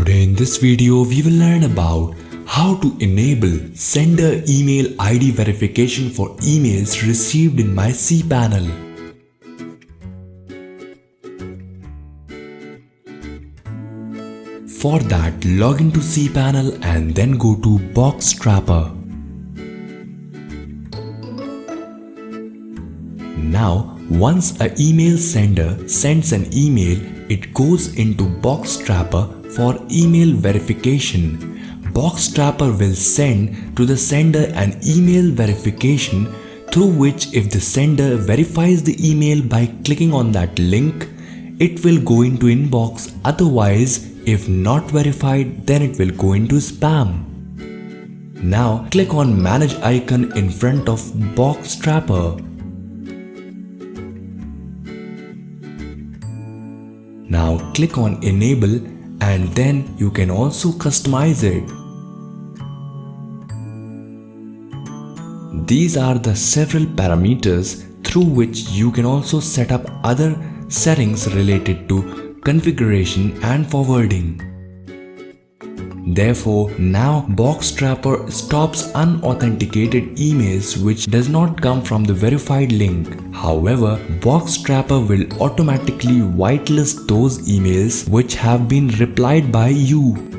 Today in this video we will learn about how to enable sender email ID verification for emails received in my Cpanel. For that, log into Cpanel and then go to BoxTrapper. Now, once an email sender sends an email, it goes into BoxTrapper for email verification. BoxTrapper will send to the sender an email verification through which if the sender verifies the email by clicking on that link, it will go into inbox. Otherwise, if not verified, then it will go into spam. Now click on manage icon in front of BoxTrapper. Now click on enable and then you can also customize it. These are the several parameters through which you can also set up other settings related to configuration and forwarding. Therefore, now BoxTrapper stops unauthenticated emails which does not come from the verified link. However, BoxTrapper will automatically whitelist those emails which have been replied by you.